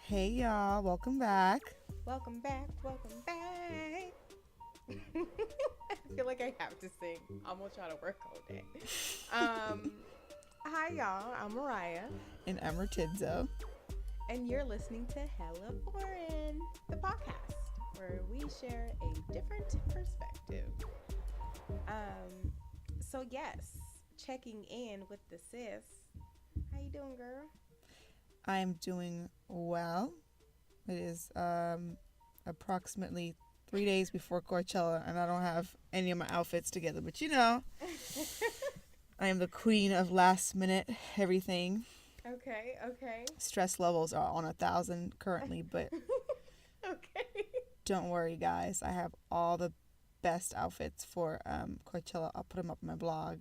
Hey y'all, welcome back. Welcome back, welcome back. I feel like I have to sing. I'm gonna try to work all day. Um, Hi y'all, I'm Mariah, And I'm Ratidzo. and you're listening to Hella Foreign, the podcast where we share a different perspective. Um, so yes, checking in with the sis. How you doing, girl? I'm doing well. It is approximately 3 days before Coachella, and I don't have any of my outfits together. But I am the queen of last minute everything. Okay, okay. Stress levels are on 1,000 currently, but Okay. don't worry, guys. I have all the best outfits for Coachella. I'll put them up on my blog,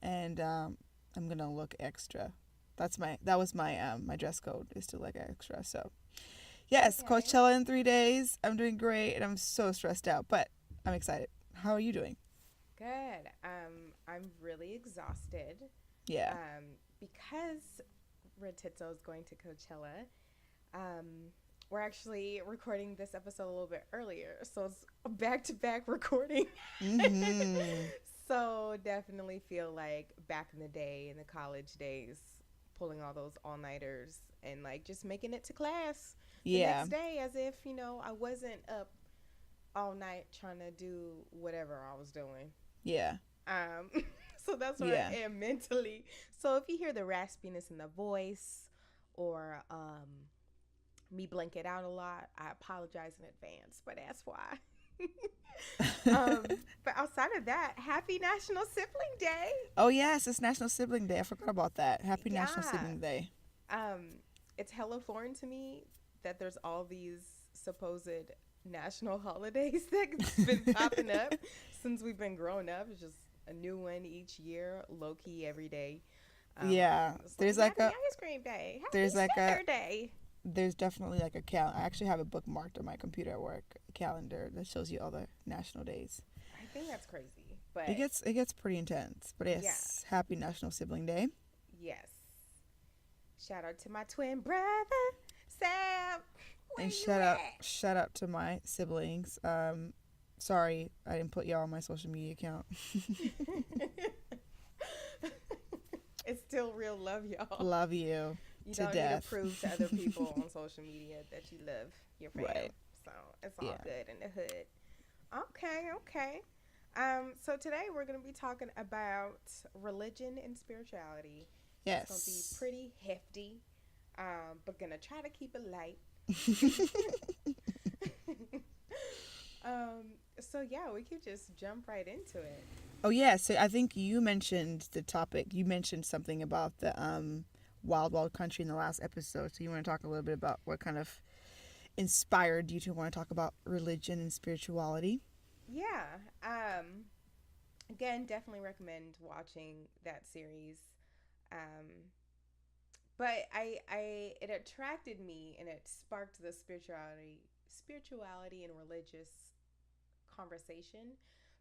and I'm gonna look extra. That was my dress code is to look extra. So yes, Okay. Coachella in 3 days. I'm doing great, and I'm so stressed out, but I'm excited. How are you doing? Good. I'm really exhausted. Yeah. Because Ratito is going to Coachella. Um, we're actually recording this episode a little bit earlier, so it's back to back recording. Mhm. So definitely feel like back in the day, in the college days, pulling all those all nighters and like just making it to class the Yeah. next day as if I wasn't up all night trying to do whatever I was doing. Yeah. Um, so that's where Yeah. I am mentally. So if you hear the raspiness in the voice or me blank it out a lot, I apologize in advance, but that's why. But outside of that, happy National Sibling Day. Oh yes, it's National Sibling Day. I forgot about that. Happy National Yeah. Sibling Day. It's hella foreign to me that there's all these supposed national holidays that's been popping up since we've been growing up. It's just a new one each year, low key every day. Yeah. It's like There's like Happy a Ice Cream Day, there's Happy like a Sticker Day. there's definitely like a I actually have a bookmarked on my computer at work, a calendar that shows you all the national days. I think that's crazy, It but gets it gets pretty intense. But yeah, yes, happy National Sibling Day. yes. Shout out to my twin brother, Sam. Where And you shout out to my siblings. Sorry I didn't put y'all on my social media account. at? It's still real love, y'all. Love you You to don't need to death. prove to other people on social media that you love your fam. Right. So it's all Yeah. good in the hood. Okay, okay. So today we're gonna be talking about religion and spirituality. It's gonna be Yes. pretty hefty, but gonna try to keep it light. So yeah, we could just jump right into it. Oh yeah, so I think you mentioned the topic. You mentioned something about the wild wild country in the last episode. So you want to talk a little bit about what kind of inspired you to want to talk about religion and spirituality? Yeah. Again, definitely recommend watching that series. Um, but it attracted me and it sparked the spirituality and religious conversation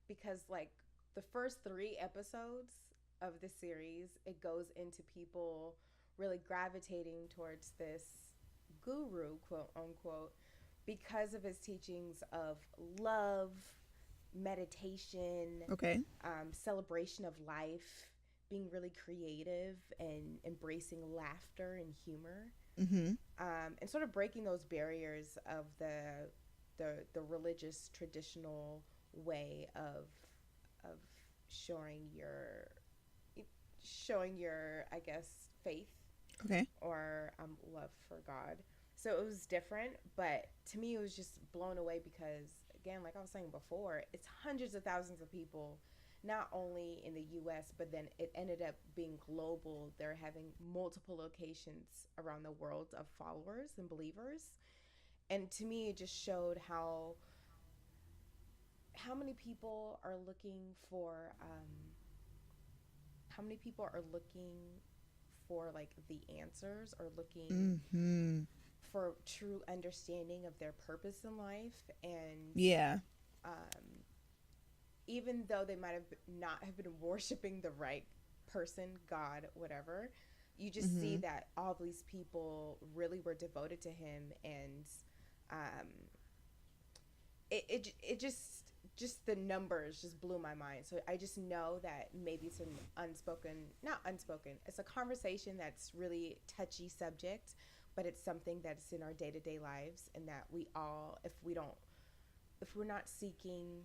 because like the first 3 episodes of the series, it goes into people really gravitating towards this guru, quote unquote, because of his teachings of love, meditation, Okay. celebration of life, being really creative and embracing laughter and humor, Mm-hmm. and sort of breaking those barriers of the religious traditional way of showing your I guess faith Okay. or love for God. So it was different, but to me, it was just blown away because, again, like I was saying before, it's hundreds of thousands of people, not only in the US, but then it ended up being global. They're having multiple locations around the world of followers and believers. And to me, it just showed how many people are looking for how many people are looking for like the answers or looking Mm-hmm. for true understanding of their purpose in life and Yeah. um, even though they might have not have been worshiping the right person, God, whatever, you just see Mm-hmm. that all these people really were devoted to him, and um, it just the numbers just blew my mind. So I just know that maybe it's an unspoken, not unspoken, it's a conversation that's really touchy subject, but it's something that's in our day-to-day lives, and that we all, if we're not seeking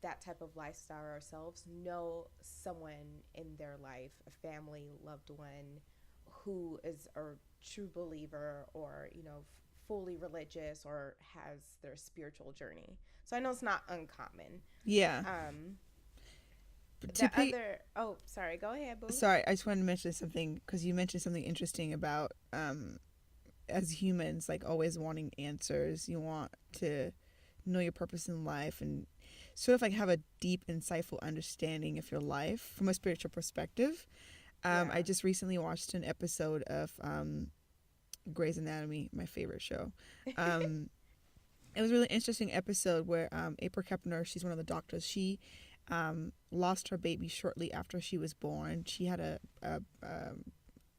that type of lifestyle ourselves, know someone in their life, a family, loved one, who is a true believer, or fully religious, or has their spiritual journey. So I know it's not uncommon. Yeah. Um, But the to pay, other, oh, sorry, go ahead, boo. sorry, I just wanted to mention something because you mentioned something interesting about as humans, like always wanting answers. You want to know your purpose in life and sort of like have a deep, insightful understanding of your life from a spiritual perspective. I Yeah. just recently watched an episode of Grey's Anatomy, my favorite show. Um, it was a really interesting episode where April Kepner, she's one of the doctors, she lost her baby shortly after she was born. She had a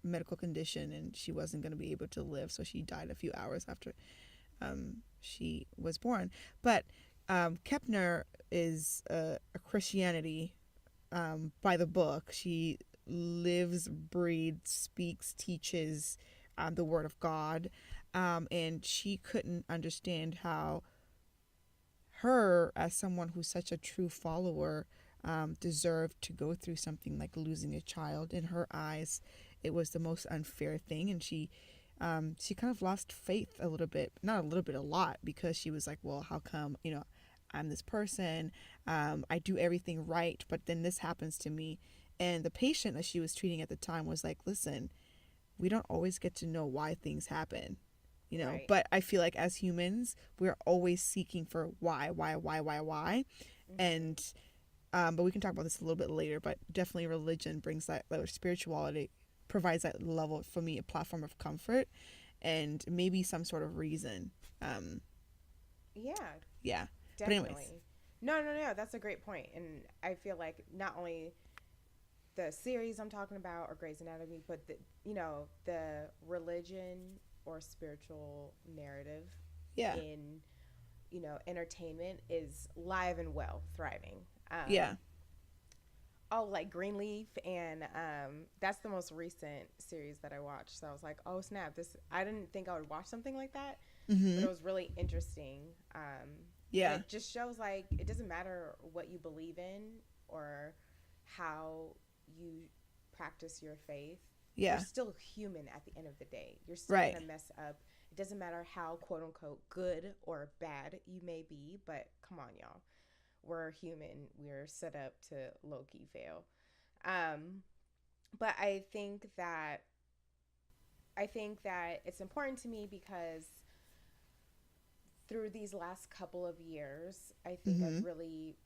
medical condition and she wasn't going to be able to live, so she died a few hours after she was born. But Kepner is a Christianity by the book. She lives, breathes, speaks, teaches the Word of God. And she couldn't understand how her, as someone who's such a true follower, deserved to go through something like losing a child. In her eyes, it was the most unfair thing, and she kind of lost faith a little bit, not a little bit, a lot, because she was like, well, how come, I'm this person, I do everything right, but then this happens to me. And the patient that she was treating at the time was like, listen, we don't always get to know why things happen. Right. But I feel like as humans, we're always seeking for why. Mm-hmm. And but we can talk about this a little bit later. But definitely, religion brings that level of spirituality, provides that level for me, a platform of comfort, and maybe some sort of reason. Um, Yeah, yeah. But anyways, definitely. No, no, no. That's a great point, and I feel like not only the series I'm talking about or Grey's Anatomy, but the religion or spiritual narrative yeah, in entertainment is live and well, thriving. yeah. Oh, like Greenleaf, and that's the most recent series that I watched. So I was like, oh snap! This I didn't think I would watch something like that, but Mm-hmm. it was really interesting. And Yeah, it just shows like it doesn't matter what you believe in or how you practice your faith. You're yeah. still human at the end of the day. You're still Right. gonna mess up. It doesn't matter how quote unquote good or bad you may be, but come on, y'all, we're human. We're set up to low key fail. Um, but I think that it's important to me because through these last couple of years, I think Mm-hmm. I've really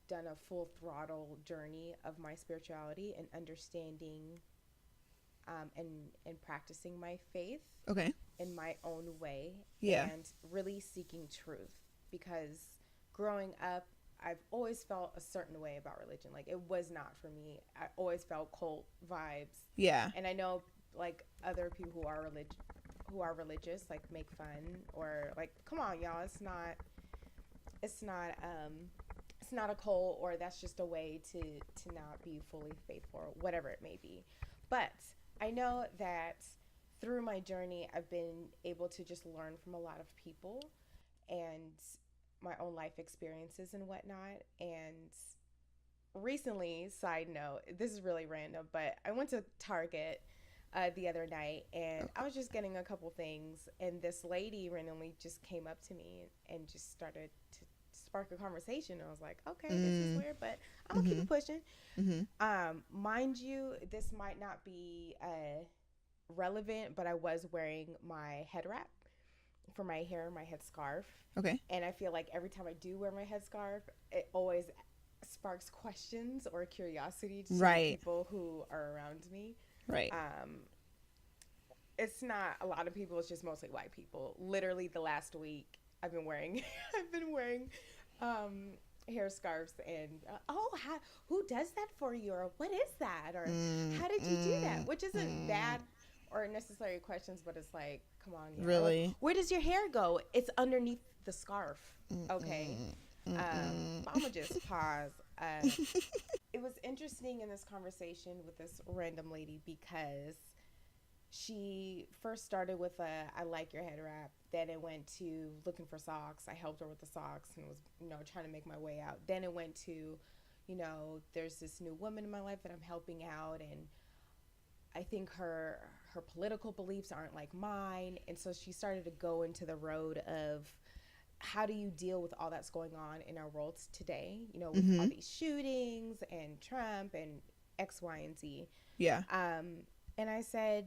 done a full throttle journey of my spirituality and understanding and practicing my faith Okay. in my own way Yeah. and really seeking truth because growing up I've always felt a certain way about religion. Like it was not for me. I always felt cult vibes. Yeah. And I know like other people who are religious like make fun or like come on y'all, it's not it's not a cult or that's just a way to not be fully faithful or whatever it may be. But I know that through my journey, I've been able to just learn from a lot of people and my own life experiences and whatnot. And recently, side note, this is really random, but I went to Target the other night and I was just getting a couple things, and this lady randomly just came up to me and just started to spark a conversation. I was like, okay, this is Mm. weird, but I'm gonna keep Mm-hmm. it pushing. Mm-hmm. Mind you, this might not be relevant, but I was wearing my head wrap for my hair, my headscarf. Okay. And I feel like every time I do wear my headscarf, it always sparks questions or curiosity to Right. people who are around me. Right. Um, it's not a lot of people, it's just mostly white people. Literally the last week I've been wearing I've been wearing um hair scarves and who does that for you, or what is that, or Mm, how did you do that, mm, which isn't mm. bad or necessary questions, but it's like, come on, yeah. Or like, Really? where does your hair go? It's underneath the scarf. Okay. Mm-mm. I'm Mm-mm. gonna just pause. It was interesting in this conversation with this random lady because she first started with a I like your head wrap. Then it went to looking for socks. I helped her with the socks and was, trying to make my way out. Then it went to, there's this new woman in my life that I'm helping out, and I think her political beliefs aren't like mine. And so she started to go into the road of how do you deal with all that's going on in our world today, with all Mm-hmm. these shootings and Trump and X, Y, and Z. Yeah. And I said,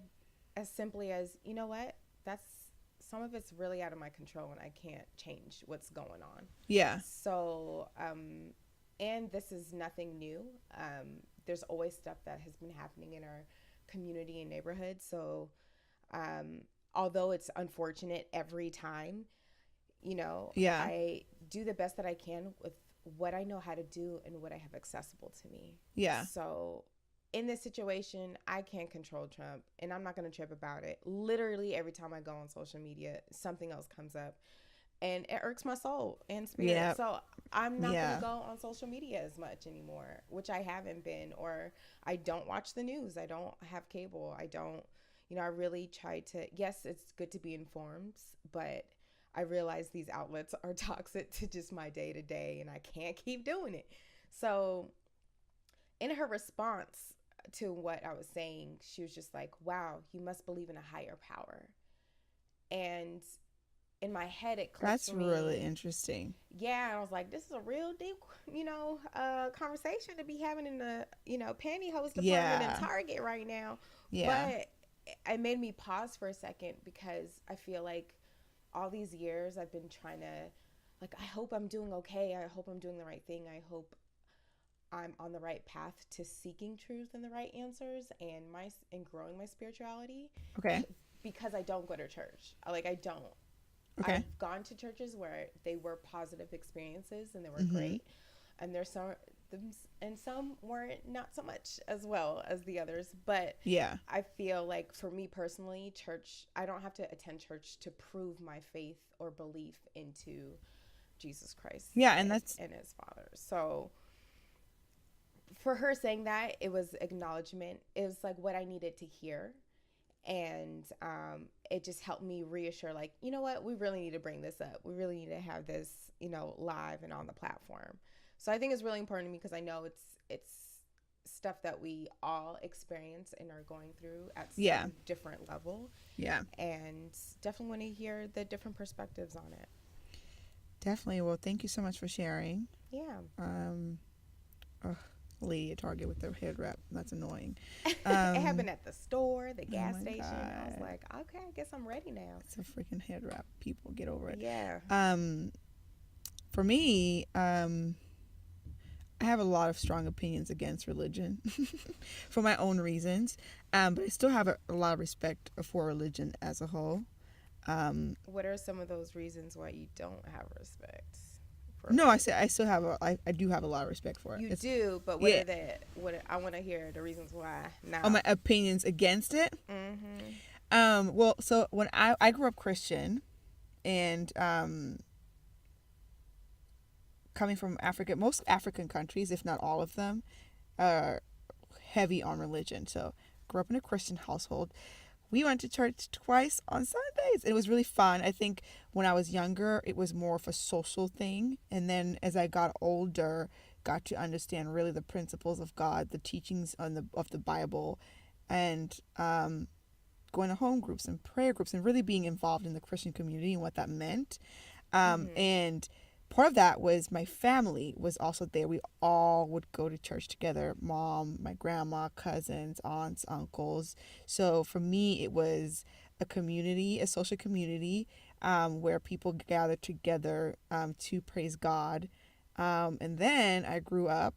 as simply as, you know what, that's some of it's really out of my control and I can't change what's going on. Yeah. So, and this is nothing new. There's always stuff that has been happening in our community and neighborhood. So, um, although it's unfortunate every time, Yeah. I do the best that I can with what I know how to do and what I have accessible to me. Yeah. So, in this situation, I can't control Trump and I'm not going to trip about it. Literally, every time I go on social media, something else comes up and it irks my soul and spirit. Yeah. So, I'm not going to Yeah. go on social media as much anymore, which I haven't been, or I don't watch the news. I don't have cable. I don't, I really try to, yes, it's good to be informed, but I realize these outlets are toxic to just my day to day and I can't keep doing it. So, in her response to what I was saying, she was just like, wow, you must believe in a higher power. And in my head, it clicked That's for really me. interesting. Yeah, I was like, this is a real deep, conversation to be having in the, pantyhose department in Yeah. Target right now. Yeah. But it made me pause for a second because I feel like all these years I've been trying to, like, I hope I'm doing okay. I hope I'm doing the right thing. I hope I'm on the right path to seeking truth and the right answers and growing my spirituality Okay. because I don't go to church. I don't. Okay. I've gone to churches where they were positive experiences and they were Mm-hmm. great, and there's some and some weren't not so much as well as the others. But Yeah. I feel like for me personally, church, I don't have to attend church to prove my faith or belief into Jesus Christ Yeah. And that's, and his Father. So for her saying that, it was acknowledgement. It was like what I needed to hear. And it just helped me reassure, like, you know what, we really need to bring this up. We really need to have this, live and on the platform. So I think it's really important to me because I know it's stuff that we all experience and are going through at yeah. some different level. Yeah. And definitely want to hear the different perspectives on it. Definitely. Well, thank you so much for sharing. Yeah. Um, ugh, lady at Target with their head wrap. That's annoying. It happened at the store, the Oh gas my station. I was God. like, okay, I guess I'm ready now. It's a freaking head wrap. People, get over it. Yeah. For me, I have a lot of strong opinions against religion for my own reasons. But I still have a lot of respect for religion as a whole. What are some of those reasons why you don't have respect for No, religion? I still have I do have a lot of respect for it. You It's, do, but yeah. I want to hear the reasons why now. Oh, my opinions against it. Mm-hmm. Well, so when I grew up Christian, and coming from Africa, most African countries, if not all of them, are heavy on religion. So grew up in a Christian household. We went to church twice on Sundays. It was really fun. I think when I was younger, it was more of a social thing. And then as I got older, got to understand really the principles of God, the teachings of the Bible, and going to home groups and prayer groups and really being involved in the Christian community and what that meant. Mm-hmm. And part of that was my family was also there. We all would go to church together. Mom, my grandma, cousins, aunts, uncles. So for me, it was a community, a social community, where people gathered together to praise God. And then I grew up,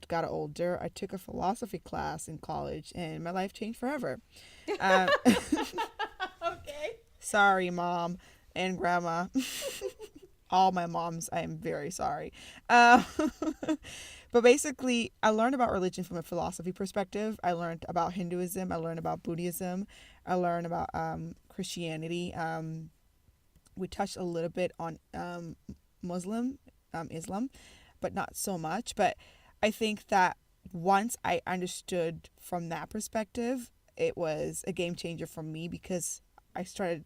got older. I took a philosophy class in college, and my life changed forever. Um, Okay. Sorry, mom and grandma. all my moms, I am very sorry. Um, but basically, I learned about religion from a philosophy perspective. I learned about Hinduism. I learned about Buddhism. I learned about Christianity. We touched a little bit on Muslim, Islam, but not so much. But I think that once I understood from that perspective, it was a game changer for me because I started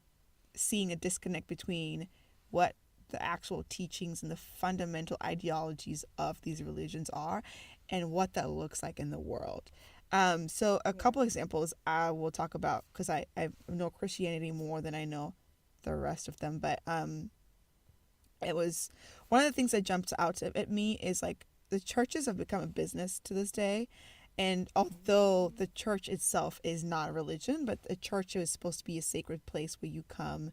seeing a disconnect between what the actual teachings and the fundamental ideologies of these religions are and what that looks like in the world. So a Yeah. couple examples I will talk about because I know Christianity more than I know the rest of them. But it was one of the things that jumped out at me is like the churches have become a business to this day. And although the church itself is not a religion, but the church is supposed to be a sacred place where you come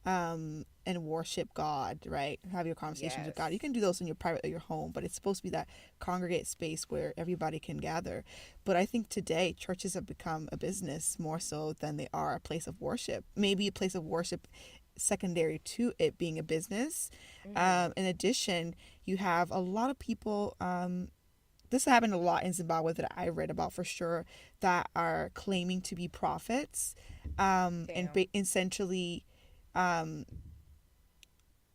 and worship God, right? Have your conversations with Yes. God. You can do those in your private or your home, but it's supposed to be that congregate space where everybody can gather. But I think today churches have become a business more so than they are a place of worship. Maybe a place of worship secondary to it being a business. Mm-hmm. In addition, you have a lot of people. This happened a lot in Zimbabwe that I read about for sure that are claiming to be prophets, and Damn. essentially um,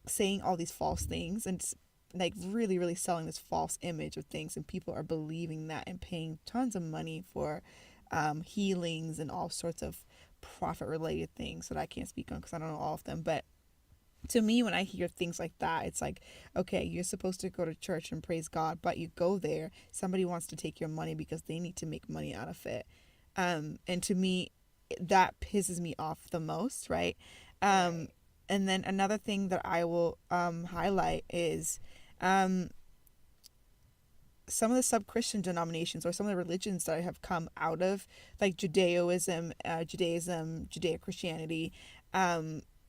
saying all these false things and like really, really selling this false image of things, and people are believing that and paying tons of money for healings and all sorts of profit related things that I can't speak on because I don't know all of them, but to me when I hear things like that, it's like, okay, you're supposed to go to church and praise God, but you go there, somebody wants to take your money because they need to make money out of it. And to me that pisses me off the most, right? um Right. and then another thing that I will highlight is um some of the sub-Christian denominations or some of the religions that have come out of like Judaism, Judeo-Christianity,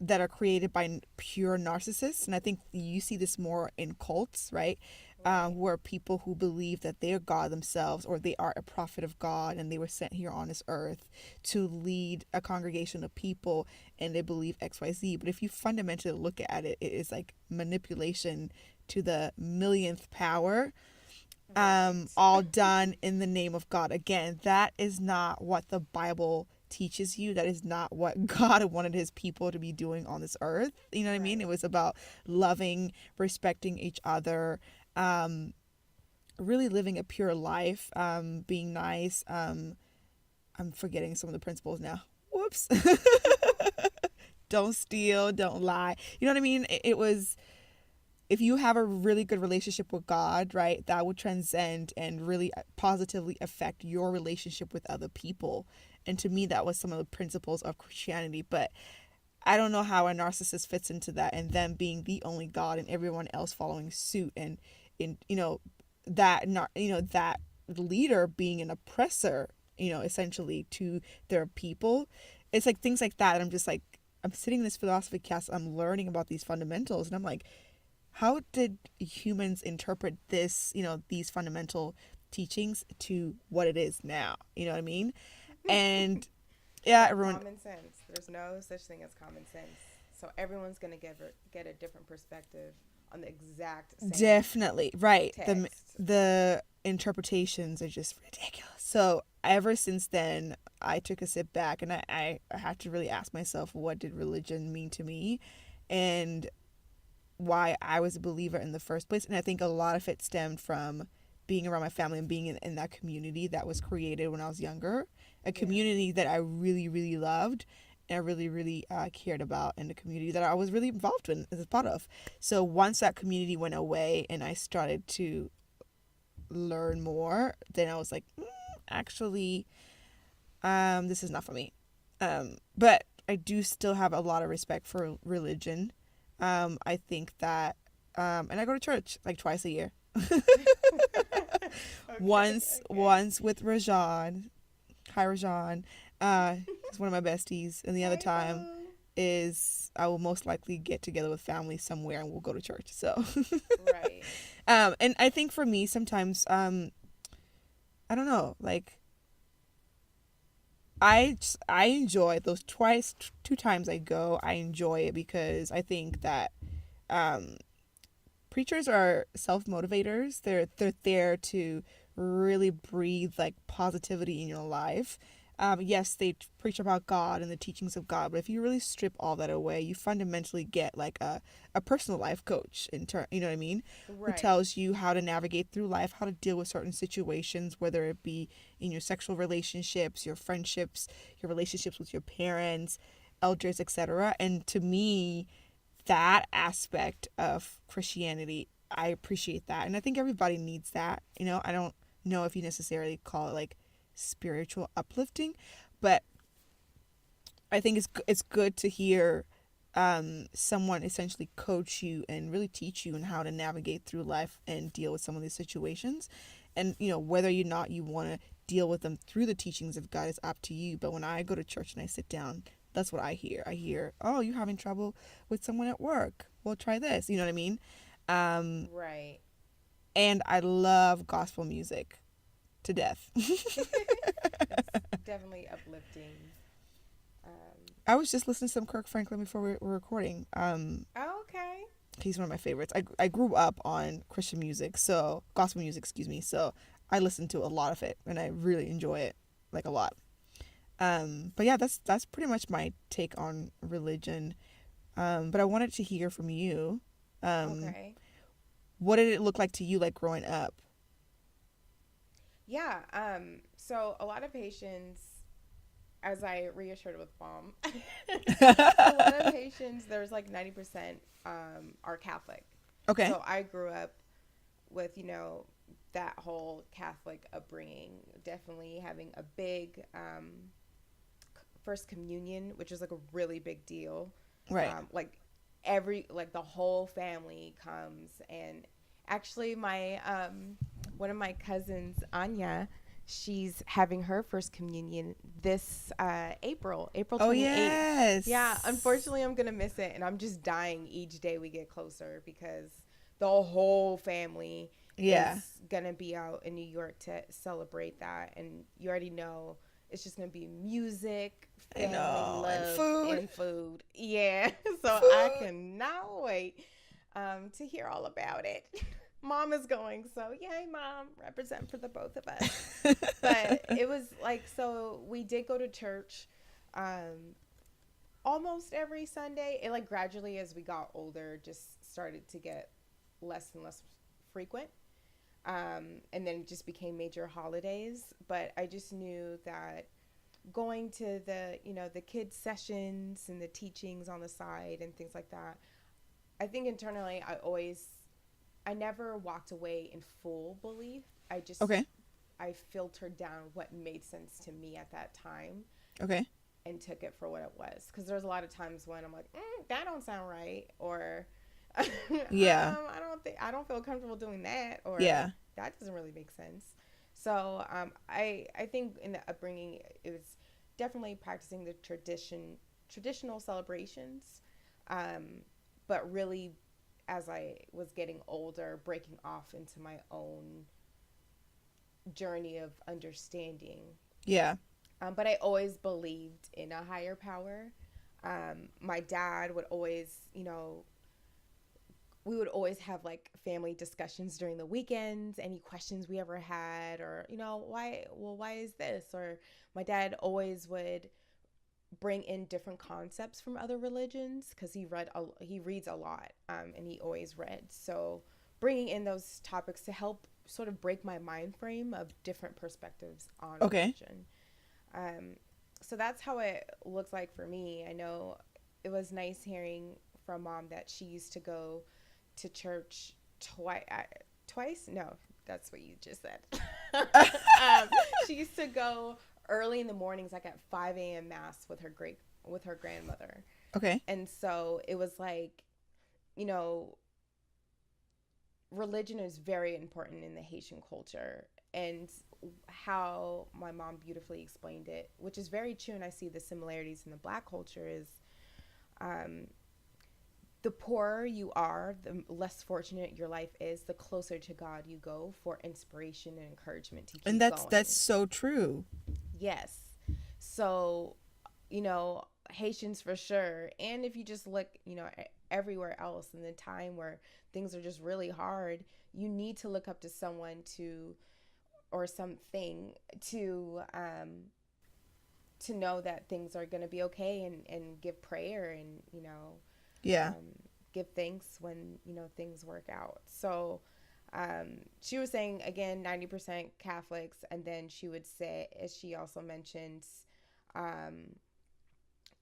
that are created by pure narcissists. And I think you see this more in cults, right? Right. Who are people who believe that they're God themselves or they are a prophet of God and they were sent here on this earth to lead a congregation of people and they believe XYZ. But if you fundamentally look at it, it is like manipulation to the millionth power, Right. all done in the name of God. Again, that is not what the Bible teaches you. That is not what God wanted his people to be doing on this earth. You know what I mean? It Right. was about loving, respecting each other, um, really living a pure life, being nice. I'm forgetting some of the principles now. Whoops. Don't steal, don't lie. You know what I mean? It was, if you have a really good relationship with God, right, that would transcend and really positively affect your relationship with other people. And to me, that was some of the principles of Christianity. But I don't know how a narcissist fits into that, and them being the only God and everyone else following suit, and in that not that leader being an oppressor, essentially to their people. It's like things like that. And I'm just like, I'm sitting in this philosophy class, I'm learning about these fundamentals, and I'm like, how did humans interpret this, these fundamental teachings to what it is now? You know what I mean? And yeah, Right. everyone, Common sense. There's no such thing as common sense. So everyone's gonna get a different perspective on the exact same definitely right. The text. the interpretations are just ridiculous. So ever since then, I took a sit back and I had to really ask myself, what did religion mean to me, and why I was a believer in the first place. And I think a lot of it stemmed from being around my family and being in that community that was created when I was younger. A Yeah. community that I really, really loved and I really, really cared about, and a community that I was really involved in as a part of. So once that community went away and I started to learn more, then I was like, actually, this is not for me. But I do still have a lot of respect for religion. I think that, and I go to church like twice a year. Okay. Okay. Once with Rajan. Hi, Rajan. He's one of my besties. And the other Hey, time boo. is I will most likely get together with family somewhere and we'll go to church. So, Right. and I think for me, sometimes, I don't know, like, I enjoy those two times I go. I enjoy it because I think that preachers are self-motivators. They're there to really breathe like positivity in your life. Yes, they preach about God and the teachings of God, but if you really strip all that away, you fundamentally get like a personal life coach you know what I mean? Who Right. tells you how to navigate through life, how to deal with certain situations, whether it be in your sexual relationships, your friendships, your relationships with your parents, elders, etc. And to me, that aspect of Christianity, I appreciate that. And I think everybody needs that. You know, I don't know if you necessarily call it like spiritual uplifting, but I think it's good to hear someone essentially coach you and really teach you on how to navigate through life and deal with some of these situations. And, you know, whether or not you want to deal with them through the teachings of God is up to you. But when I go to church and I sit down, that's what I hear. I hear, oh, you're having trouble with someone at work. Well, try this. You know what I mean? Um, Right. and I love gospel music to death. It's definitely uplifting. Um, I was just listening to some Kirk Franklin before we were recording. okay. He's one of my favorites. I grew up on Christian music, so gospel music, excuse me. So I listen to a lot of it, and I really enjoy it, like a lot. But yeah, that's pretty much my take on religion. But I wanted to hear from you. Um, Okay. what did it look like to you, like growing up? Yeah. So a lot of Haitians, as I reassured with mom, a lot of Haitians, there's like 90% are Catholic. Okay, So I grew up with, that whole Catholic upbringing, definitely having a big first communion, which is like a really big deal. right. Like like the whole family comes, and actually my one of my cousins, Anya, she's having her first communion this April Oh 28th. Yeah, yes. unfortunately I'm gonna miss it, and I'm just dying each day we get closer because the whole family Yeah, is gonna be out in New York to celebrate that, and you already know it's just gonna be music, I family, know. And love, food, and food. Yeah, so I food. cannot wait to hear all about it. Mom is going, so yay, mom, represent for the both of us. But it was like, so we did go to church almost every Sunday. It like gradually, as we got older, just started to get less and less frequent. And then it just became major holidays. But I just knew that going to the kids sessions and the teachings on the side and things like that, I think internally I never walked away in full belief. Okay, I filtered down what made sense to me at that time okay. and took it for what it was, because there's a lot of times when I'm like, that don't sound right, or Yeah, I don't feel comfortable doing that, or yeah. that doesn't really make sense. So I think in the upbringing it was definitely practicing the traditional celebrations, um, but really as I was getting older, breaking off into my own journey of understanding. Yeah. But I always believed in a higher power. My dad would always, we would always have like family discussions during the weekends, any questions we ever had, or, why is this? Or my dad always would bring in different concepts from other religions because he reads a lot, and he always read. So bringing in those topics to help sort of break my mind frame of different perspectives on Okay. religion. Um, so that's how it looked like for me. I know it was nice hearing from mom that she used to go to church twice. Twice? No, that's what you just said. She used to go early in the mornings, like at 5 a.m. mass with her grandmother, Okay. and so it was like, you know, religion is very important in the Haitian culture, and how my mom beautifully explained it, which is very true, and I see the similarities in the Black culture, is um, the poorer you are, the less fortunate your life is, the closer to God you go for inspiration and encouragement to And keep that's going. so true. Yes. So, you know, Haitians for sure. And if you just look, everywhere else in the time where things are just really hard, you need to look up to someone to or something to know that things are going to be okay, and give prayer, and Yeah. um, give thanks when things work out. So she was saying again 90% Catholics, and then she would say, as she also mentioned, um,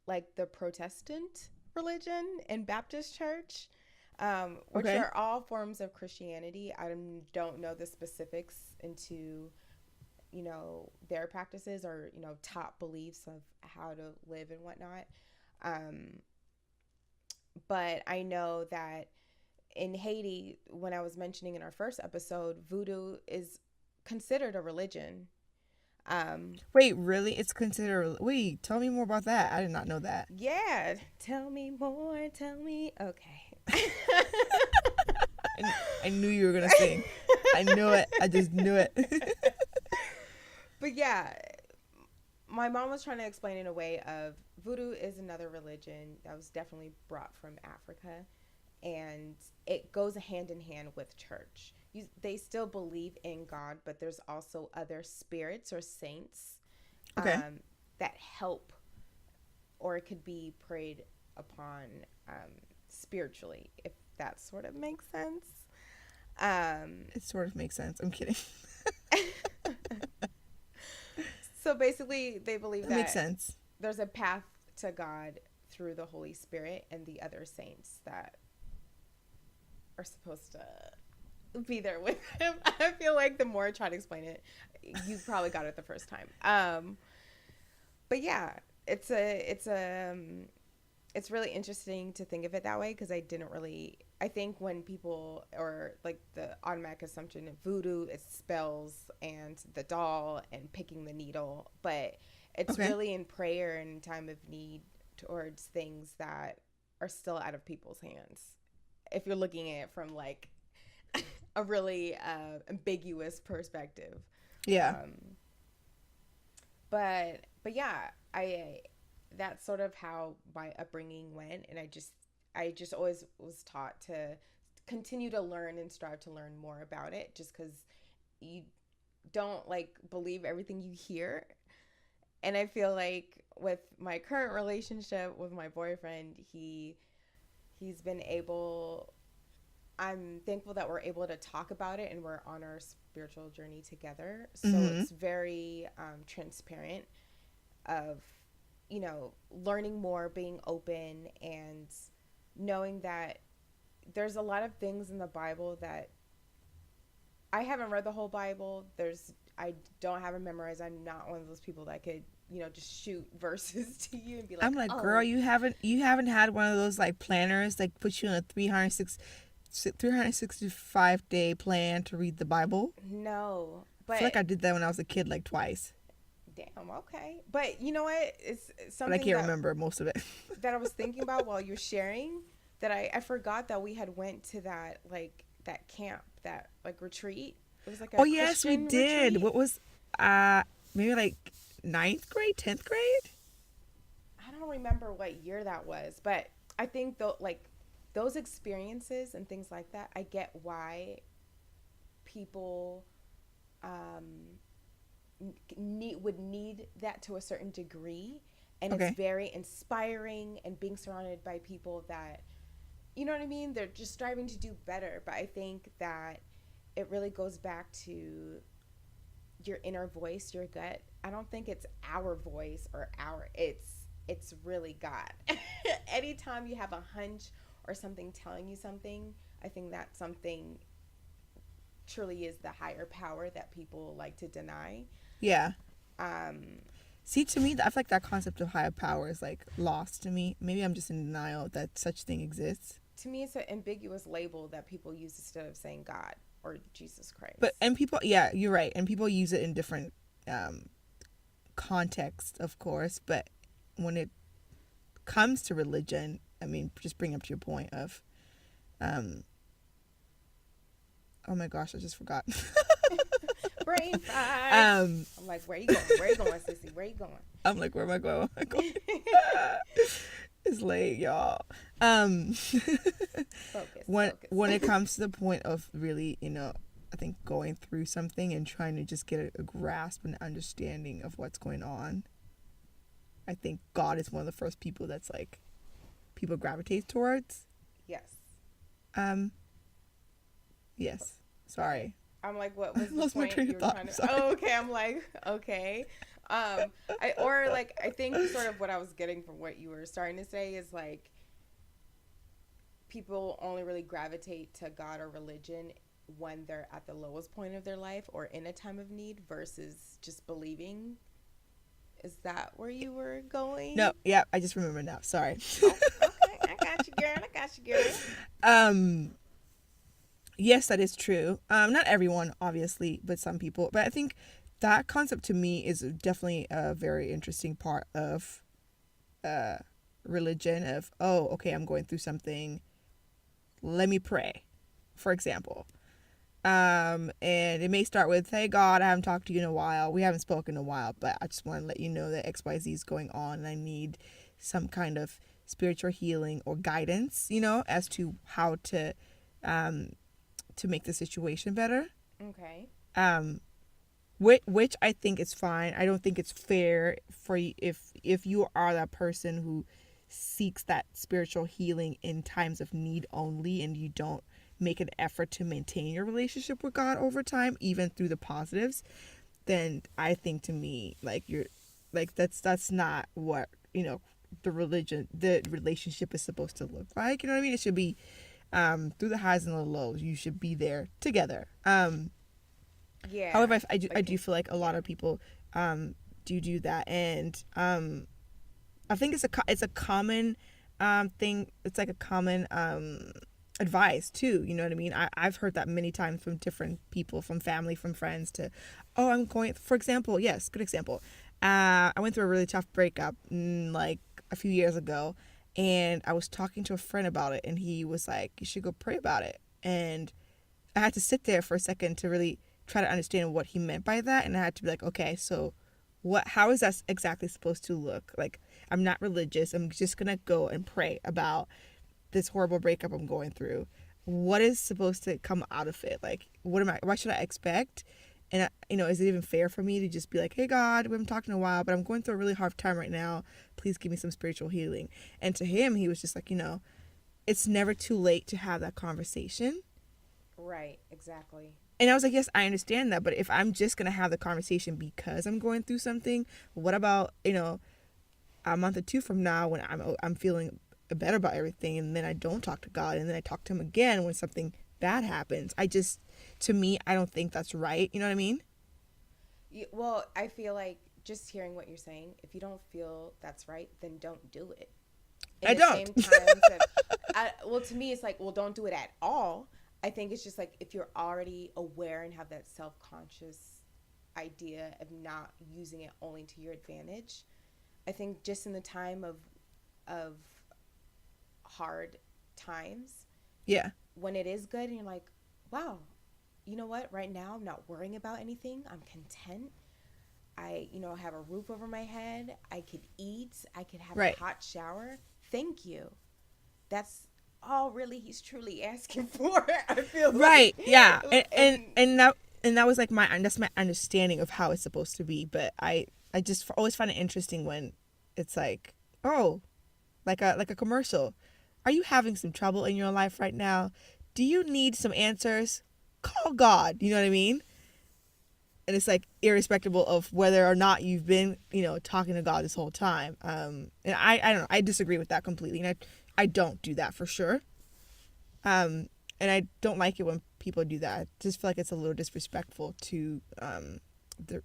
like the Protestant religion and Baptist church, which Okay. are all forms of Christianity. I don't know the specifics into their practices, or top beliefs of how to live and whatnot. Um, but I know that in Haiti, when I was mentioning in our first episode, Voodoo is considered a religion. Um, Wait, really? It's considered. Wait, tell me more about that. I did not know that. yeah, tell me more, tell me. Okay. I knew you were gonna sing. I knew it. I just knew it. But yeah, my mom was trying to explain in a way of Voodoo is another religion that was definitely brought from Africa, and it goes hand in hand with church. They still believe in God, but there's also other spirits or saints Okay. um, that help, or it could be preyed upon spiritually, if that sort of makes sense. Um, It sort of makes sense. I'm kidding. so basically, they believe That makes that sense. there's a path to God through the Holy Spirit and the other saints that are supposed to be there with him. I feel like the more I try to explain it, you probably got it the first time. But yeah, it's really interesting to think of it that way, because I didn't really. I think when people, or like the automatic assumption of Voodoo, it's spells and the doll and picking the needle, but it's Okay. really in prayer and time of need towards things that are still out of people's hands. If you're looking at it from like a really ambiguous perspective. Yeah. Um, but yeah, I that's sort of how my upbringing went, and I just always was taught to continue to learn and strive to learn more about it, just because you don't like believe everything you hear. And I feel like with my current relationship with my boyfriend, he's been able. I'm thankful that we're able to talk about it, and we're on our spiritual journey together. So Mm-hmm. it's very transparent of, learning more, being open, and knowing that there's a lot of things in the Bible that I haven't read the whole Bible. I don't have it memorized. I'm not one of those people that could, just shoot verses to you and be I'm like, like, girl, oh, you haven't had one of those like planners like put you on a 365-day plan to read the Bible. no. I feel like But I did that when I was a kid like twice, damn, okay. But you know what? It's but I something can't remember most of it. that I was thinking about while you're sharing, that I forgot that we had went to that, like, that camp, that like retreat. It was like Oh a yes, we Christian did. retreat. What was uh maybe like ninth grade, 10th grade? I don't remember what year that was, but I think though, like, those experiences and things like that, I get why people um, would need that to a certain degree, and it's Okay. very inspiring, and being surrounded by people that, you know what I mean, they're just striving to do better. But I think that it really goes back to your inner voice, your gut. I don't think it's our voice or it's really God. Anytime you have a hunch or something telling you something, I think that something truly is the higher power that people like to deny. Yeah. Um, See, to me, I feel like that concept of higher power is like lost to me. Maybe I'm just in denial that such thing exists. to me, it's an ambiguous label that people use instead of saying God or Jesus But Christ. and people, yeah, you're right, and people use it in different um, contexts, of course. But when it comes to religion, I mean, just bring up to your point of, um, oh my gosh, I just forgot. Brain Fine, fine. Um, I'm like, where you going? Where you going, sissy? Where you going? I'm like, where am I going? Where am I going? It's late, y'all. Focus, when focus. when it comes to the point of really, I think going through something and trying to just get a grasp and understanding of what's going on, I think God is one of the first people that's like people gravitate towards. Yes. Yes. Sorry. I'm like, what was I the lost my point train you of were thought. trying to? Sorry. Oh, okay. I'm like, okay. I think sort of what I was getting from what you were starting to say is like people only really gravitate to God or religion when they're at the lowest point of their life or in a time of need versus just believing. Is that where you were going? No, yeah, I just remember now. Sorry. Oh, okay. I got you, girl. I got you, girl. Yes, that is true. Not everyone, obviously, but some people. But I think that concept to me is definitely a very interesting part of religion. Of, oh, okay, I'm going through something. Let me pray, for example. And it may start with, hey, God, I haven't talked to you in a while. We haven't spoken in a while, but I just want to let you know that XYZ is going on and I need some kind of spiritual healing or guidance, as to how to make the situation better. Okay. Which I think is fine. I don't think it's fair for you if you are that person who seeks that spiritual healing in times of need only, and you don't make an effort to maintain your relationship with God over time, even through the positives. Then I think, to me, like, you're like, that's not what the relationship is supposed to look like. You know what I mean? It should be through the highs and the lows. You should be there together. Yeah. However, I do feel like a lot of people do that, and I think it's a common thing. It's like a common advice too. You know what I mean? I've heard that many times from different people, from family, from friends. To, oh, I'm going. For example, yes, good example. I went through a really tough breakup like a few years ago, and I was talking to a friend about it, and he was like, "You should go pray about it." And I had to sit there for a second to really try to understand what he meant by that, and I had to be like, okay, so how is that exactly supposed to look? Like, I'm not religious. I'm just gonna go and pray about this horrible breakup I'm going through. What is supposed to come out of it? Like, why should I expect? And is it even fair for me to just be like, hey, God, we haven't talked in a while, but I'm going through a really hard time right now. Please give me some spiritual healing. And to him, he was just like, it's never too late to have that conversation. Right, exactly. And I was like, yes, I understand that, but if I'm just gonna have the conversation because I'm going through something, what about a month or two from now when I'm feeling better about everything, and then I don't talk to God, and then I talk to him again when something bad happens? To me, I don't think that's right. You know what I mean? Well, I feel like just hearing what you're saying, if you don't feel that's right, then don't do it. I don't. Same time, well, to me, it's like, well, don't do it at all. I think it's just like if you're already aware and have that self-conscious idea of not using it only to your advantage. I think just in the time of hard times, yeah, when it is good and you're like, wow, you know what? Right now, I'm not worrying about anything. I'm content. I have a roof over my head. I could eat. I could have a hot shower. Thank you. That's all really he's truly asking for. I feel right. Like. Yeah, and that was like that's my understanding of how it's supposed to be. But I just always find it interesting when it's like, oh, like a commercial. Are you having some trouble in your life right now? Do you need some answers? Call God. You know what I mean? And it's like irrespective of whether or not you've been, talking to God this whole time. And I don't know. I disagree with that completely. And I don't do that for sure. And I don't like it when people do that. I just feel like it's a little disrespectful to the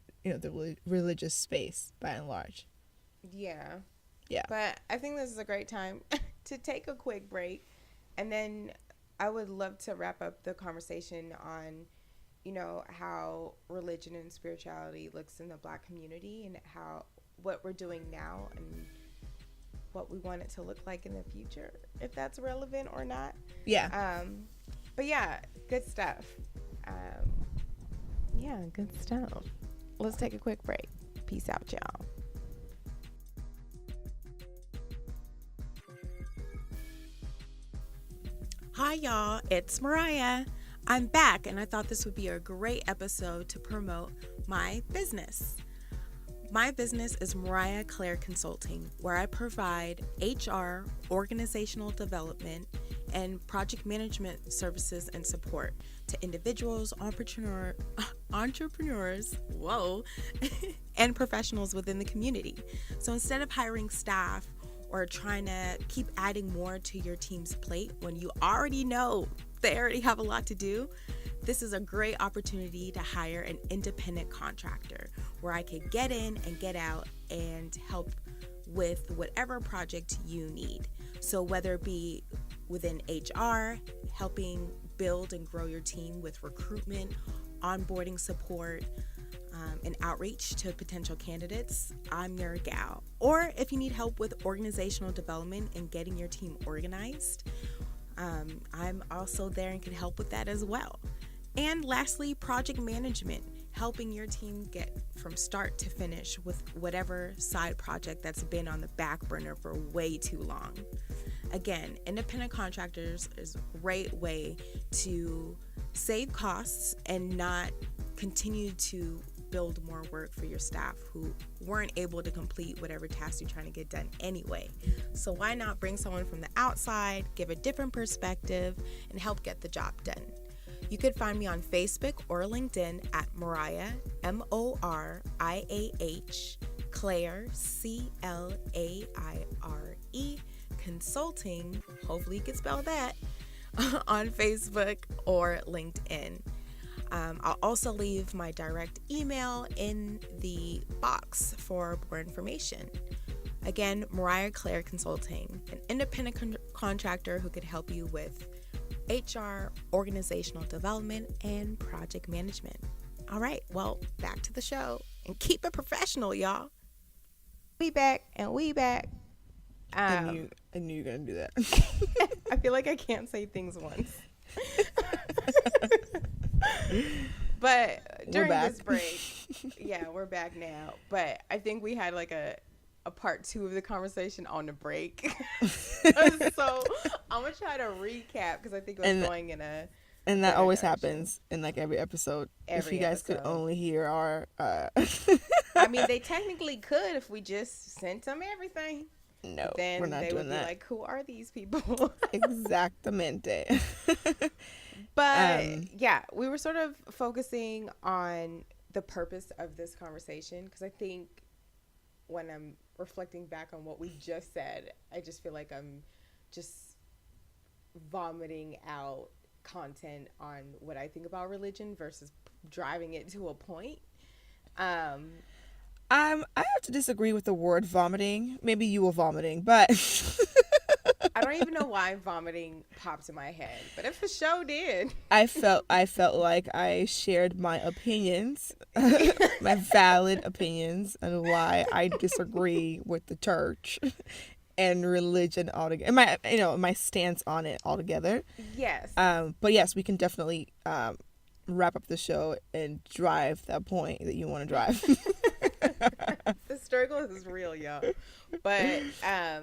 religious space by and large. Yeah. Yeah. But I think this is a great time to take a quick break, and then I would love to wrap up the conversation on how religion and spirituality looks in the Black community, and what we're doing now and what we want it to look like in the future, if that's relevant or not. Yeah. But yeah, good stuff. Yeah, good stuff. Let's take a quick break. Peace out, y'all. Hi, y'all. It's Mariah. I'm back, and I thought this would be a great episode to promote my business. My business is Mariah Claire Consulting, where I provide HR, organizational development, and project management services and support to individuals, entrepreneurs, and professionals within the community. So instead of hiring staff or trying to keep adding more to your team's plate when you already know they already have a lot to do, this is a great opportunity to hire an independent contractor where I could get in and get out and help with whatever project you need. So whether it be within HR, helping build and grow your team with recruitment, onboarding support, and outreach to potential candidates, I'm your gal. Or if you need help with organizational development and getting your team organized, I'm also there and can help with that as well. And lastly, project management, helping your team get from start to finish with whatever side project that's been on the back burner for way too long. Again, independent contractors is a great way to save costs and not continue to build more work for your staff who weren't able to complete whatever task you're trying to get done anyway. So why not bring someone from the outside, give a different perspective, and help get the job done? You could find me on Facebook or LinkedIn at Mariah, M-O-R-I-A-H, Claire, C-L-A-I-R-E, Consulting, hopefully you can spell that, on Facebook or LinkedIn. I'll also leave my direct email in the box for more information. Again, Mariah Claire Consulting, an independent contractor who could help you with HR, organizational development, and project management. All right, well, back to the show. And keep it professional, y'all. We back. I knew you were going to do that. I feel like I can't say things once. But during this break, yeah, we're back now. But I think we had like a part 2 of the conversation on the break. So I'm going to try to recap because I think it was going in a... And that always happens in like every episode. If you guys could only hear our... I mean, they technically could if we just sent them everything. No, then we're not they doing would that. Be like, who are these people? Exactamente. But yeah, we were sort of focusing on the purpose of this conversation because I think when I'm reflecting back on what we just said, I just feel like I'm just vomiting out content on what I think about religion versus driving it to a point. I have to disagree with the word vomiting. Maybe you were vomiting, but I don't even know why vomiting popped in my head, but if the show did, I felt like I shared my opinions, my valid opinions, on why I disagree with the church and religion altogether. My stance on it altogether. Yes. But yes, we can definitely wrap up the show and drive that point that you want to drive. The struggle is real, y'all. But I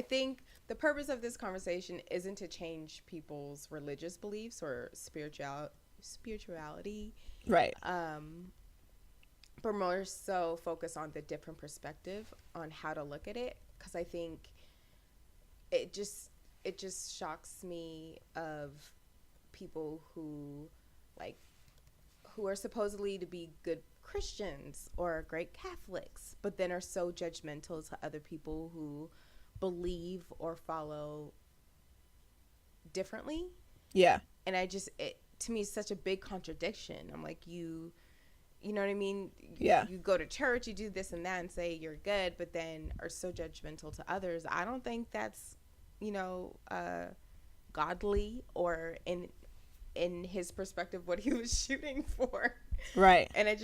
think the purpose of this conversation isn't to change people's religious beliefs or spirituality. Right. But more so focus on the different perspective on how to look at it. Because I think it just shocks me of people who are supposedly to be good Christians or great Catholics, but then are so judgmental to other people who believe or follow differently. Yeah. And to me, it's such a big contradiction. I'm like, you know what I mean? Yeah. You go to church, you do this and that and say you're good, but then are so judgmental to others. I don't think that's, godly or in his perspective what he was shooting for. Right. And I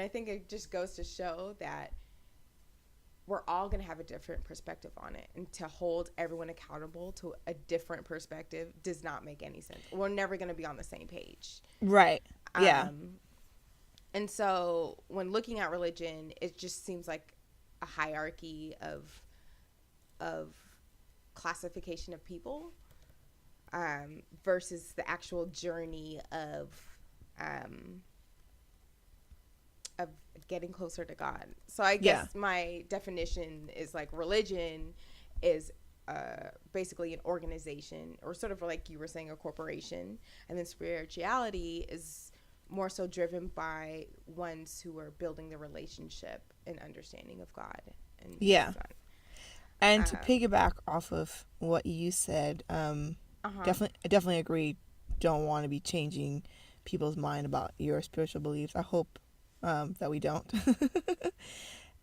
think it just goes to show that we're all going to have a different perspective on it, and to hold everyone accountable to a different perspective does not make any sense. We're never going to be on the same page. Right. Yeah. And so when looking at religion, it just seems like a hierarchy of classification of people, versus the actual journey um, of getting closer to God. So I Yeah. guess my definition is like religion is basically an organization, or sort of like you were saying, a corporation, and then spirituality is more so driven by ones who are building the relationship and understanding of God and His Yeah. Son. And to Um, piggyback off of what you said, uh huh. I definitely agree. Don't want to be changing people's mind about your spiritual beliefs. I hope that we don't.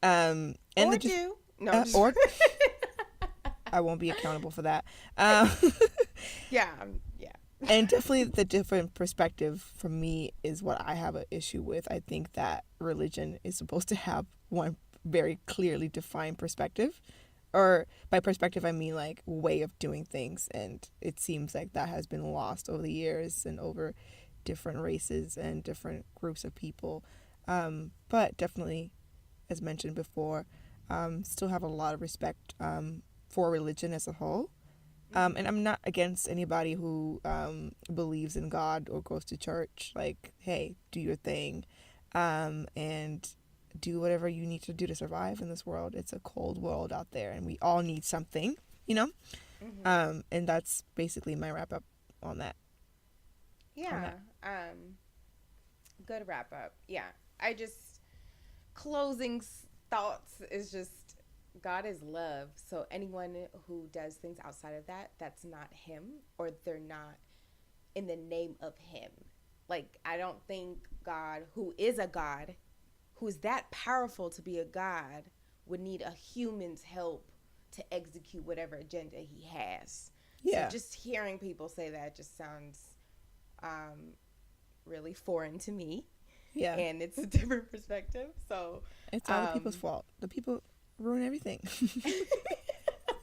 And Or the just do no, just or I won't be accountable for that. Um, yeah, yeah. and definitely the different perspective for me is what I have an issue with. I think that religion is supposed to have one very clearly defined perspective, or by perspective I mean like way of doing things, and it seems like that has been lost over the years and over different races and different groups of people. But definitely, as mentioned before, still have a lot of respect for religion as a whole. And I'm not against anybody who believes in God or goes to church. Like, hey, do your thing, and do whatever you need to do to survive in this world. It's a cold world out there, and we all need something, you know. Mm-hmm. And that's basically my wrap up on that. On Yeah. that. Good wrap up. Yeah. I just closing thoughts is just God is love. So anyone who does things outside of that, that's not Him, or they're not in the name of Him. Like, I don't think God, who is a God, who's that powerful to be a God, would need a human's help to execute whatever agenda He has. So Yeah, just hearing people say that just sounds um, really foreign to me, yeah. and it's a different perspective. So It's all the people's um, fault. The people ruin everything.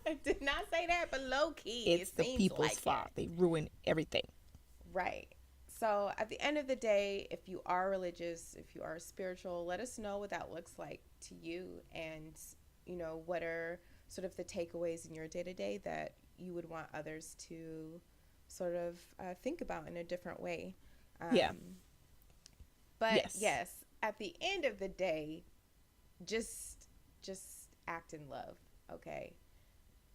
I did not say that, but low key, it It's the seems people's like fault. it. They ruin everything. Right. So at the end of the day, if you are religious, if you are spiritual, let us know what that looks like to you, and what are sort of the takeaways in your day to day that you would want others to sort of think about in a different way. Yeah. Um, but Yes. yes, at the end of the day, just act in love, okay?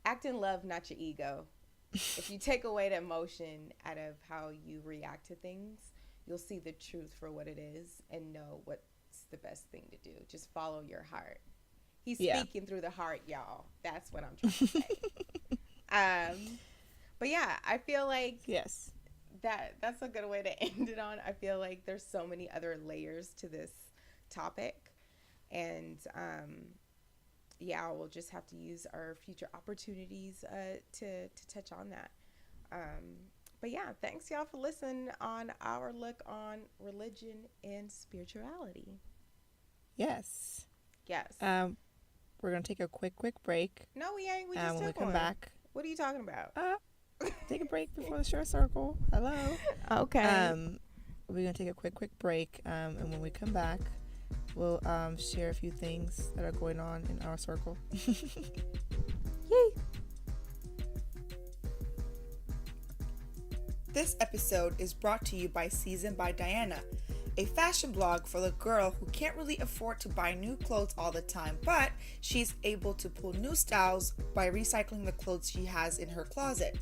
Act in love, not your ego. If you take away the emotion out of how you react to things, you'll see the truth for what it is and know what's the best thing to do. Just follow your heart. He's Yeah. speaking through the heart, y'all. That's what I'm trying to say. But yeah, I feel like Yes. that's a good way to end it on. I feel like there's so many other layers to this topic, and yeah, we'll just have to use our future opportunities to touch on that. But yeah, thanks y'all for listening on our look on religion and spirituality. Yes. Yes. We're gonna take a quick break. No, we ain't. We just When we took come one. back, What are you talking about? take a break before the short circle. Hello. Okay. We're gonna take a quick break. And when we come back, we'll share a few things that are going on in our circle. Yay. This episode is brought to you by Season by Diana, a fashion blog for the girl who can't really afford to buy new clothes all the time, but she's able to pull new styles by recycling the clothes she has in her closet.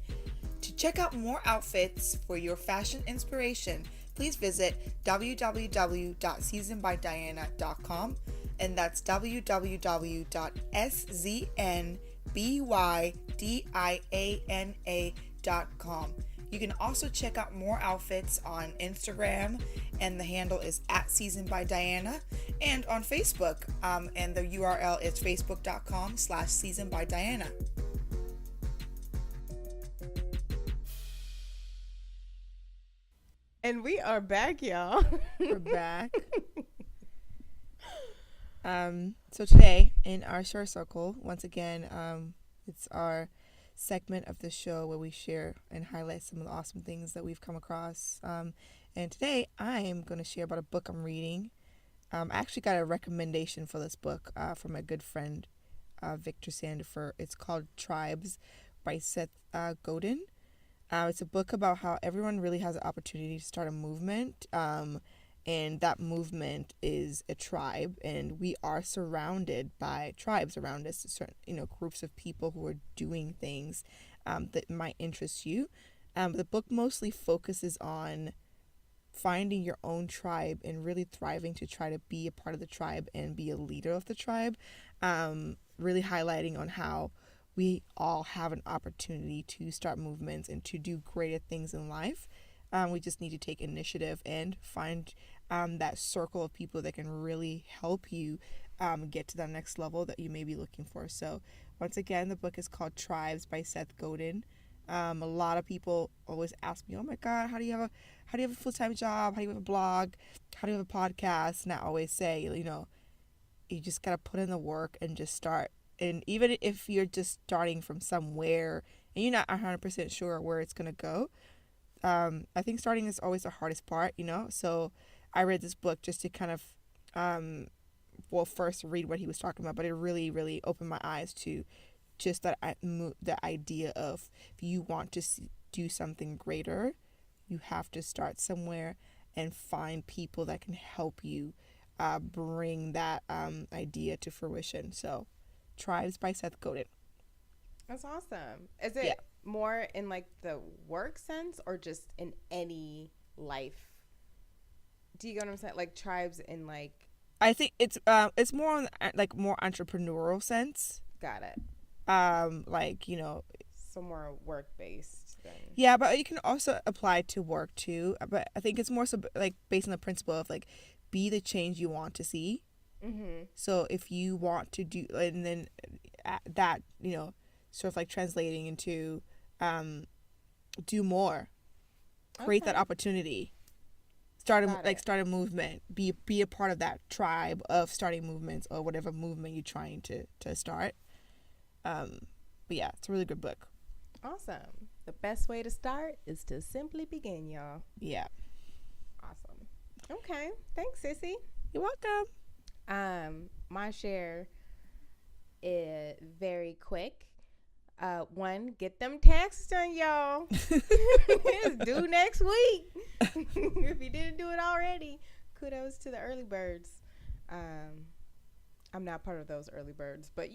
To check out more outfits for your fashion inspiration, please visit www.seasonbydiana.com, and that's www.seasonbydiana.com. You can also check out more outfits on Instagram, and the handle is @seasonbydiana, and on Facebook, and the URL is facebook.com/seasonbydiana. And we are back, y'all. We're back. So today in our short circle, once again, it's our segment of the show where we share and highlight some of the awesome things that we've come across. And today I am going to share about a book I'm reading. I actually got a recommendation for this book from a good friend, Victor Sandifer. It's called Tribes by Seth Godin. It's a book about how everyone really has an opportunity to start a movement, and that movement is a tribe, and we are surrounded by tribes around us, certain groups of people who are doing things that might interest you. The book mostly focuses on finding your own tribe and really thriving to try to be a part of the tribe and be a leader of the tribe, really highlighting on how we all have an opportunity to start movements and to do greater things in life. We just need to take initiative and find that circle of people that can really help you get to that next level that you may be looking for. So once again, the book is called Tribes by Seth Godin. A lot of people always ask me, "Oh my God, how do you have a full-time job? How do you have a blog? How do you have a podcast?" And I always say, you just gotta put in the work and just start. And even if you're just starting from somewhere and you're not 100% sure where it's gonna go, I think starting is always the hardest part. So I read this book just to kind of, first read what he was talking about, but it really, really opened my eyes to just the idea of if you want to do something greater, you have to start somewhere and find people that can help you bring that idea to fruition. So, Tribes by Seth Godin. That's awesome. Is it more in like the work sense or just in any life? Do you get what I'm saying? Like tribes in like. I think it's more on like more entrepreneurial sense. Got it. So more work based than. Yeah, but you can also apply to work too. But I think it's more so like based on the principle of like be the change you want to see. Mm-hmm. So if you want to do, and then that sort of like translating into do more, create that opportunity, start a movement, be a part of that tribe of starting movements or whatever movement you're trying to start. But yeah, it's a really good book. Awesome. The best way to start is to simply begin, y'all. Yeah. Awesome. Okay. Thanks, Sissy. You're welcome. My share is very quick. One, get them taxes done, y'all. It's due next week. If you didn't do it already, kudos to the early birds. I'm not part of those early birds, but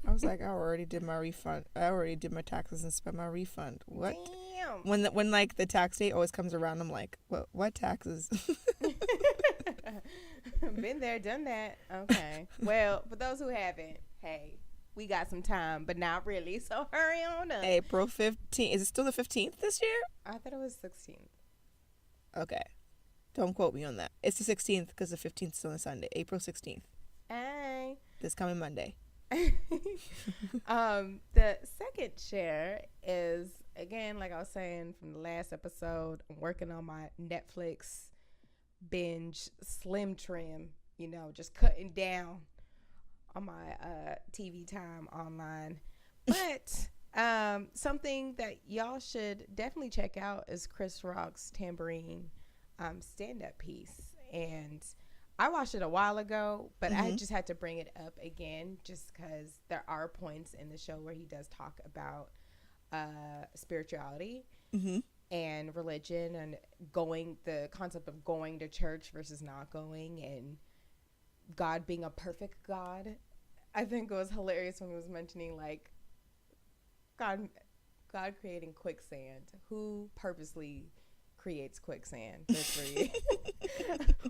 I was like, I already did my refund. I already did my taxes and spent my refund. What? Damn. When like the tax date always comes around, I'm like, what taxes? Been there, done that. Okay. Well, for those who haven't, hey, we got some time, but not really. So hurry on up. April 15th. Is it still the 15th this year? I thought it was 16th. Okay. Don't quote me on that. It's the 16th because the 15th is on a Sunday. April 16th. Hey. This coming Monday. The second share is, again, like I was saying from the last episode, I'm working on my Netflix binge slim trim, just cutting down on my TV time online. But something that y'all should definitely check out is Chris Rock's Tambourine stand-up piece. And I watched it a while ago, but I just had to bring it up again just because there are points in the show where he does talk about spirituality and religion and the concept of going to church versus not going, and God being a perfect God. I think it was hilarious when he was mentioning like God creating quicksand. Who purposely creates quicksand? Good for you.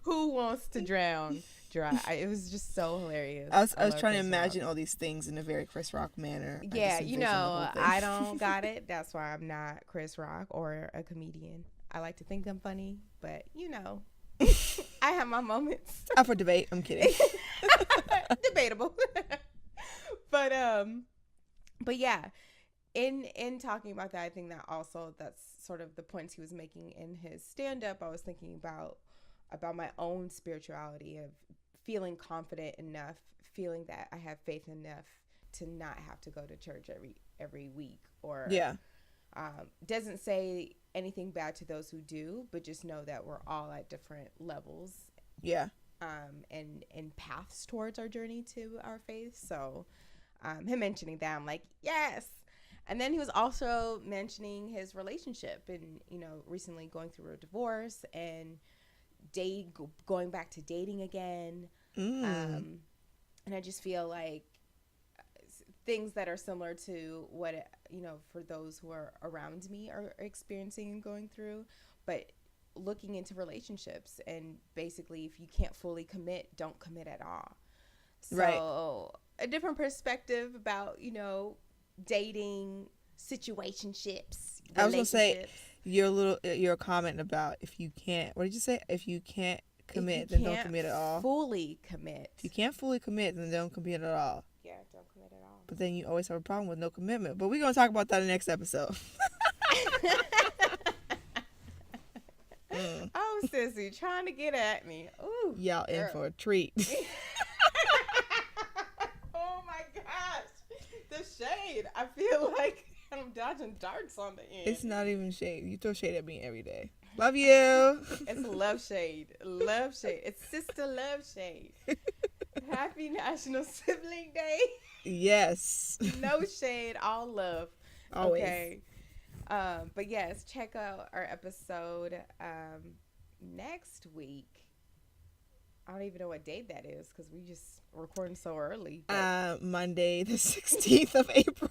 Who wants to drown dry? It was just so hilarious. I was trying to imagine all these things in a very Chris Rock manner. Yeah, I don't got it. That's why I'm not Chris Rock or a comedian. I like to think I'm funny, but I have my moments. Up for debate. I'm kidding. Debatable. But yeah. In talking about that, I think that also that's sort of the points he was making in his stand-up. I was thinking about my own spirituality of feeling confident enough, feeling that I have faith enough to not have to go to church every week, or doesn't say anything bad to those who do, but just know that we're all at different levels. Yeah. and paths towards our journey to our faith. So him mentioning that, I'm like, yes. And then he was also mentioning his relationship and, recently going through a divorce and going back to dating again. And I just feel like things that are similar to what, for those who are around me are experiencing and going through, but looking into relationships and basically if you can't fully commit, don't commit at all. So Right. a different perspective about, dating, situationships, I was gonna say relationships. your comment about if you can't. What did you say? If you can't If you commit, then don't can't commit at all. fully commit. If you can't fully commit, then don't commit at all. Yeah, don't commit at all. But then you always have a problem with no commitment. But we're gonna talk about that in the next episode. Oh, sissy, trying to get at me. Ooh, Y'all in girl. for a treat. Oh my gosh, the shade. I feel like I'm dodging darts on the end. It's not even shade. You throw shade at me every day. Love you. It's love shade. Love shade. It's sister love shade. Happy National Sibling Day. Yes. No shade, all love. Always. Okay. But yes, check out our episode next week. I don't even know what date that is because we just recording so early. Monday the 16th of April.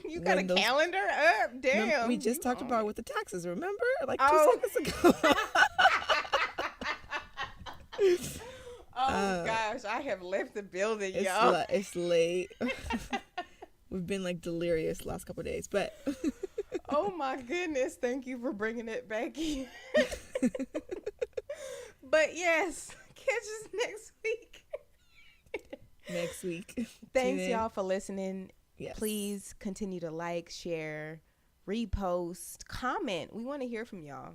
You got a calendar up? Damn. We just talked about it with the taxes, remember? Like 2 Oh. seconds ago. Oh gosh, I have left the building, y'all. It's late. We've been like delirious the last couple of days, but Oh my goodness, thank you for bringing it back in. But yes, catch us next week. next week. Thanks Tune in. y'all for listening. Yes. Please continue to like, share, repost, comment. We want to hear from y'all.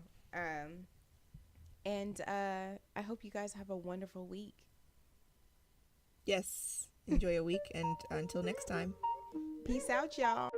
And I hope you guys have a wonderful week. Yes. Enjoy your week, and until next time. Peace out, y'all.